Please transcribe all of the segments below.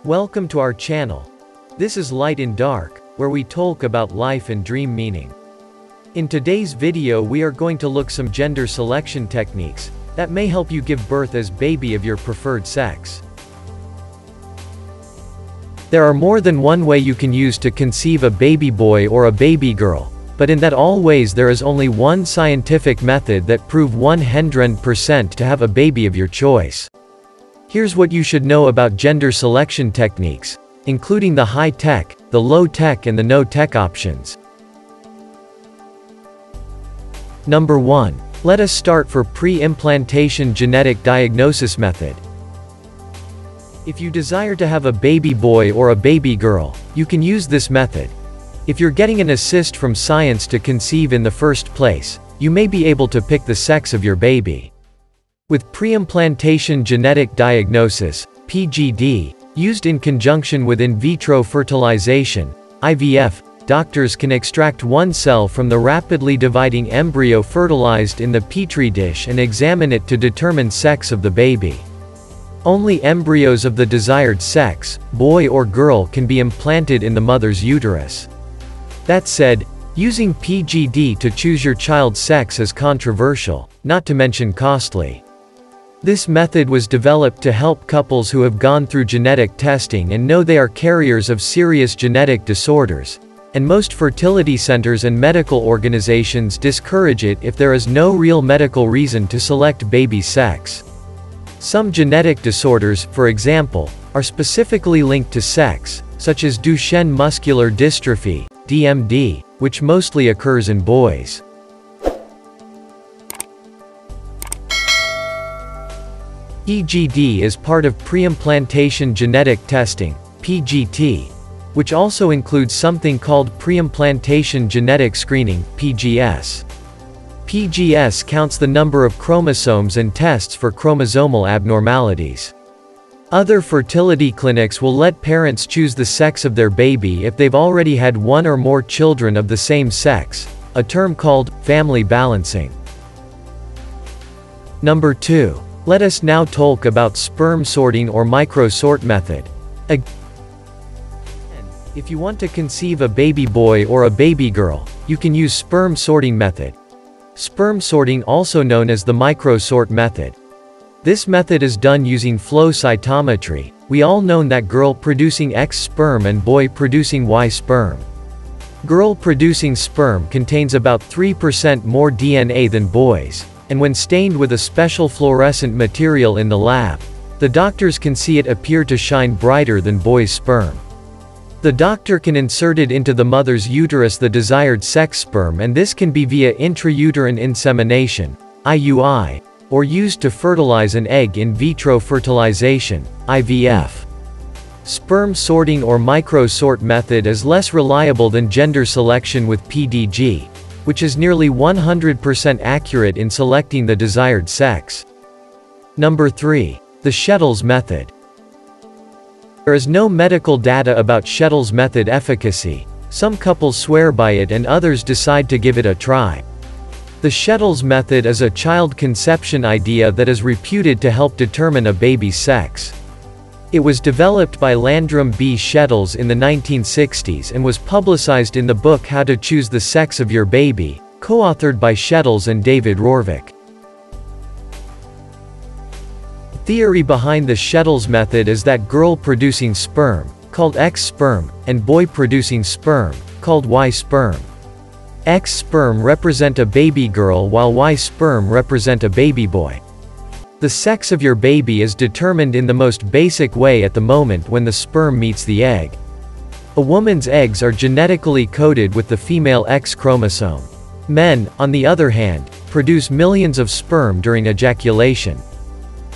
Welcome to our channel. This is Light in Dark, where we talk about life and dream meaning. In today's video we are going to look some gender selection techniques that may help you give birth as baby of your preferred sex. There are more than one way you can use to conceive a baby boy or a baby girl, but in that all ways there is only one scientific method that prove 100% to have a baby of your choice. Here's what you should know about gender selection techniques, including the high-tech, the low-tech and the no-tech options. Number 1. Let us start for pre-implantation genetic diagnosis method. If you desire to have a baby boy or a baby girl, you can use this method. If you're getting an assist from science to conceive in the first place, you may be able to pick the sex of your baby. With pre-implantation genetic diagnosis, PGD, used in conjunction with in vitro fertilization, IVF, doctors can extract one cell from the rapidly dividing embryo fertilized in the petri dish and examine it to determine sex of the baby. Only embryos of the desired sex, boy or girl, can be implanted in the mother's uterus. That said, using PGD to choose your child's sex is controversial, not to mention costly. This method was developed to help couples who have gone through genetic testing and know they are carriers of serious genetic disorders, and most fertility centers and medical organizations discourage it if there is no real medical reason to select baby sex. Some genetic disorders, for example, are specifically linked to sex, such as Duchenne muscular dystrophy, DMD, which mostly occurs in boys. PGD is part of pre-implantation genetic testing, PGT, which also includes something called pre-implantation genetic screening, PGS. PGS counts the number of chromosomes and tests for chromosomal abnormalities. Other fertility clinics will let parents choose the sex of their baby if they've already had one or more children of the same sex, a term called family balancing. Number 2. Let us now talk about sperm sorting or microsort method. Again, if you want to conceive a baby boy or a baby girl, you can use sperm sorting method. Sperm sorting, also known as the microsort method. This method is done using flow cytometry. We all know that girl producing X sperm and boy producing Y sperm. Girl producing sperm contains about 3% more DNA than boys, and when stained with a special fluorescent material in the lab, the doctors can see it appear to shine brighter than boy's sperm. The doctor can insert it into the mother's uterus the desired sex sperm, and this can be via intrauterine insemination, IUI, or used to fertilize an egg in vitro fertilization, IVF. Sperm sorting or microsort method is less reliable than gender selection with PDG, which is nearly 100% accurate in selecting the desired sex. Number 3. The Shettles method. There is no medical data about Shettles method efficacy. Some couples swear by it and others decide to give it a try. The Shettles method is a child conception idea that is reputed to help determine a baby's sex. It was developed by Landrum B. Shettles in the 1960s and was publicized in the book How to Choose the Sex of Your Baby, co-authored by Shettles and David Rorvik. The theory behind the Shettles method is that girl producing sperm, called X sperm, and boy producing sperm, called Y sperm. X sperm represent a baby girl while Y sperm represent a baby boy. The sex of your baby is determined in the most basic way at the moment when the sperm meets the egg. A woman's eggs are genetically coded with the female X chromosome. Men, on the other hand, produce millions of sperm during ejaculation.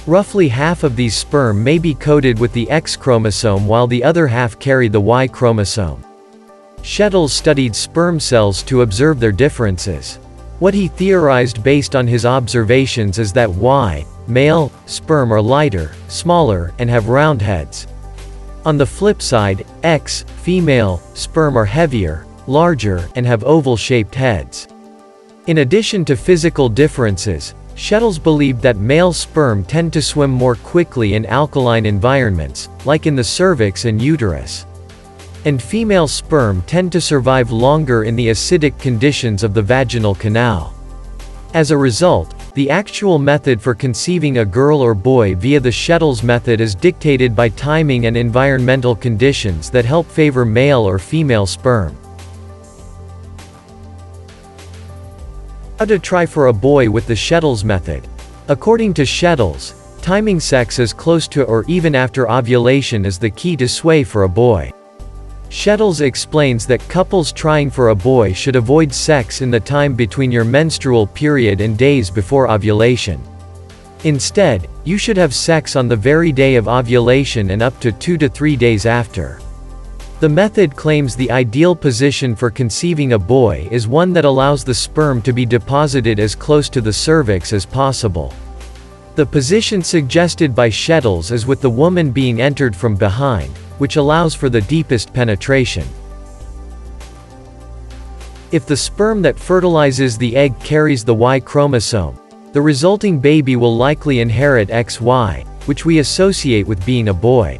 Roughly half of these sperm may be coded with the X chromosome while the other half carry the Y chromosome. Shettles studied sperm cells to observe their differences. What he theorized based on his observations is that Y, male, sperm are lighter, smaller, and have round heads. On the flip side, X, female, sperm are heavier, larger, and have oval-shaped heads. In addition to physical differences, Shettles believed that male sperm tend to swim more quickly in alkaline environments, like in the cervix and uterus. And female sperm tend to survive longer in the acidic conditions of the vaginal canal. As a result, the actual method for conceiving a girl or boy via the Shettles method is dictated by timing and environmental conditions that help favor male or female sperm. How to try for a boy with the Shettles method. According to Shettles, timing sex as close to or even after ovulation is the key to sway for a boy. Shettles explains that couples trying for a boy should avoid sex in the time between your menstrual period and days before ovulation. Instead, you should have sex on the very day of ovulation and up to 2 to 3 days after. The method claims the ideal position for conceiving a boy is one that allows the sperm to be deposited as close to the cervix as possible. The position suggested by Shettles is with the woman being entered from behind, which allows for the deepest penetration. If the sperm that fertilizes the egg carries the Y chromosome, the resulting baby will likely inherit XY, which we associate with being a boy.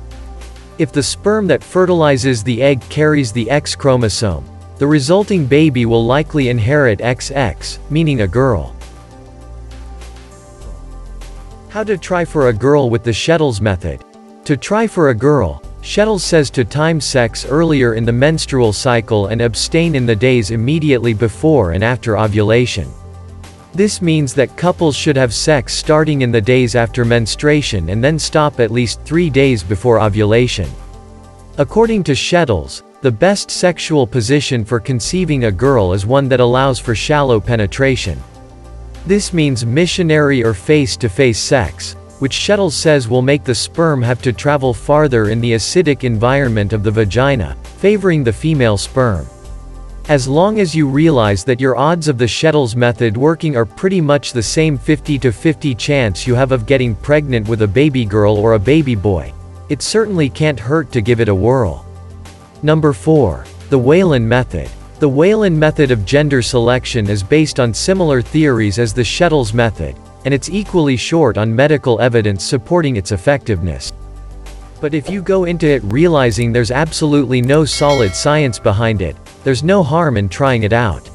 If the sperm that fertilizes the egg carries the X chromosome, the resulting baby will likely inherit XX, meaning a girl. How to try for a girl with the Shettles method. To try for a girl, Shettles says to time sex earlier in the menstrual cycle and abstain in the days immediately before and after ovulation. This means that couples should have sex starting in the days after menstruation and then stop at least 3 days before ovulation. According to Shettles, the best sexual position for conceiving a girl is one that allows for shallow penetration. This means missionary or face-to-face sex, which Shettles says will make the sperm have to travel farther in the acidic environment of the vagina, favoring the female sperm. As long as you realize that your odds of the Shettles method working are pretty much the same 50-50 chance you have of getting pregnant with a baby girl or a baby boy, it certainly can't hurt to give it a whirl. Number 4. The Whelan method. The Whelan method of gender selection is based on similar theories as the Shettles method, and it's equally short on medical evidence supporting its effectiveness. But if you go into it realizing there's absolutely no solid science behind it, there's no harm in trying it out.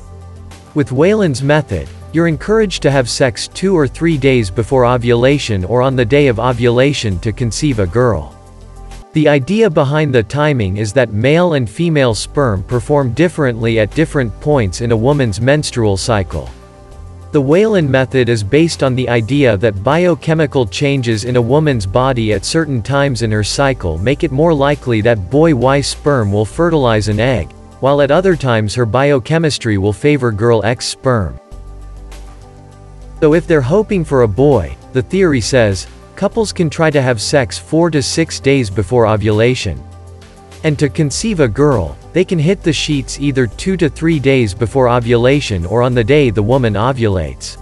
With Whelan's method, you're encouraged to have sex 2 or 3 days before ovulation or on the day of ovulation to conceive a girl. The idea behind the timing is that male and female sperm perform differently at different points in a woman's menstrual cycle. The Whelan method is based on the idea that biochemical changes in a woman's body at certain times in her cycle make it more likely that boy Y sperm will fertilize an egg, while at other times her biochemistry will favor girl X sperm. So if they're hoping for a boy, the theory says, couples can try to have sex 4 to 6 days before ovulation. And to conceive a girl, they can hit the sheets either 2 to 3 days before ovulation or on the day the woman ovulates.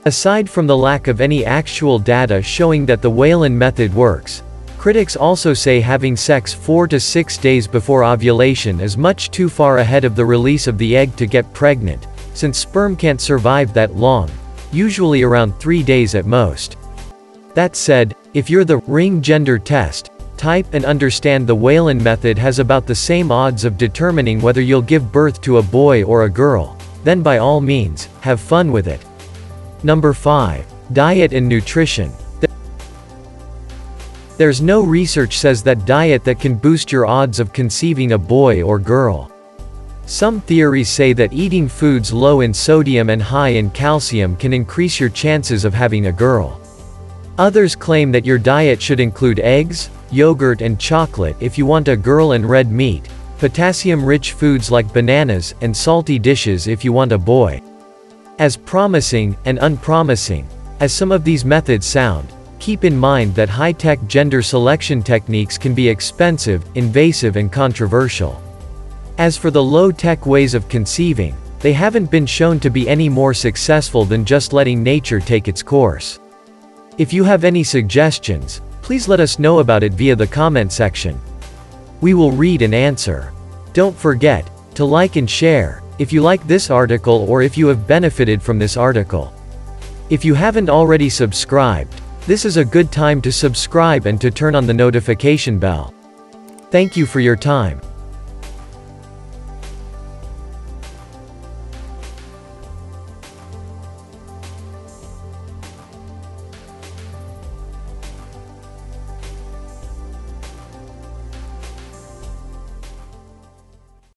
Aside from the lack of any actual data showing that the Whelan method works, critics also say having sex 4 to 6 days before ovulation is much too far ahead of the release of the egg to get pregnant, since sperm can't survive that long, usually around 3 days at most. That said, if you're the ring gender test type and understand the Whelan method has about the same odds of determining whether you'll give birth to a boy or a girl, then by all means, have fun with it. Number 5. Diet and nutrition. There's no research says that diet that can boost your odds of conceiving a boy or girl. Some theories say that eating foods low in sodium and high in calcium can increase your chances of having a girl. Others claim that your diet should include eggs, yogurt and chocolate if you want a girl and red meat, potassium-rich foods like bananas, and salty dishes if you want a boy. As promising, and unpromising, as some of these methods sound, keep in mind that high-tech gender selection techniques can be expensive, invasive and controversial. As for the low-tech ways of conceiving, they haven't been shown to be any more successful than just letting nature take its course. If you have any suggestions, please let us know about it via the comment section. We will read and answer. Don't forget to like and share if you like this article or if you have benefited from this article. If you haven't already subscribed, this is a good time to subscribe and to turn on the notification bell. Thank you for your time.